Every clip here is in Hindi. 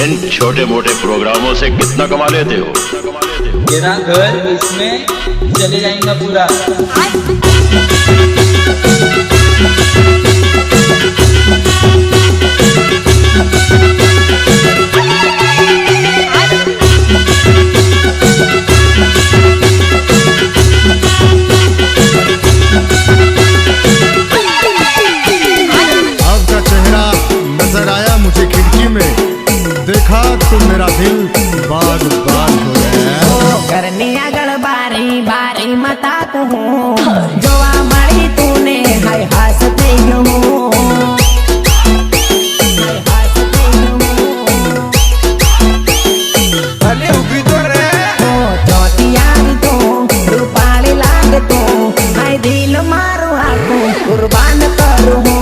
इन छोटे मोटे प्रोग्रामों से कितना कमा लेते हो? मेरा घर इसमें चले जाएगा पूरा। आपका चेहरा नजर आया मुझे खिड़की में, देखा तो मेरा दिल बाग बाग हो गया। करनी अगल बारी बारी मता कहूँ जोवा मड़ी तूने हाय हंसते हूँ भले उभी तो रे चौथियारी तू रूपाली लाग तू हाय दिल मारू आकू कुर्बान करूँ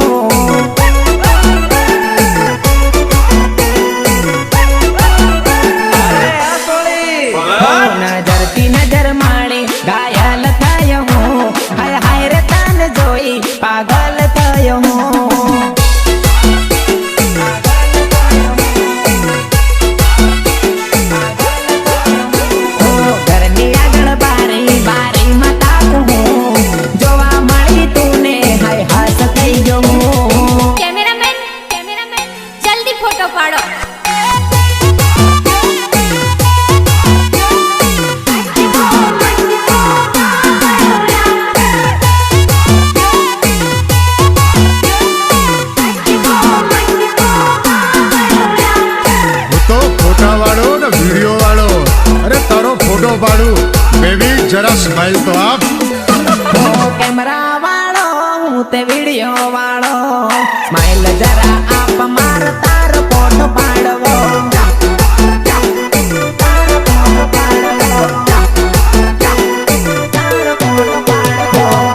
नजर ती नजर मारे घायल थयो हूँ हाय हाय रे तन जोई पागल थयो हूँ घરની આગળ બારી બારી મતા કહું જોવા મળી તુને હાય હાસ થઈ ગયો कैमरामैन जल्दी फोटो पाड़ो। હું તો ફોટા વાળો ને વિડીયો વાળો, અરે તારો ફોટો પાડું બેબી, જરા સ્માઈલ તો આપ। કેમેરા વાળો હું તે વિડિયો વાળો સ્માઈલ જરા આપ માર તારો ફોટો પાડવો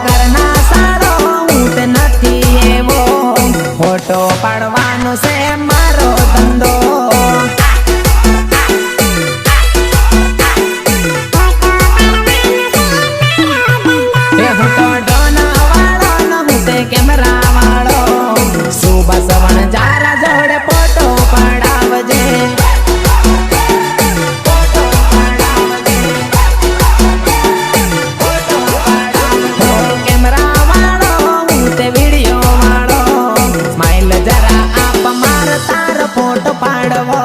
ઘરના સારો હું તે નથી એવો ફોટો પાડવાનો છે મારો ધંધો कैमरा वालो सुबह सवण जारा जोड़े फोटो पड़ावजे कैमरा वालो ते वीडियो वालो स्माइल जरा आप मार तार फोटो पाड़वो।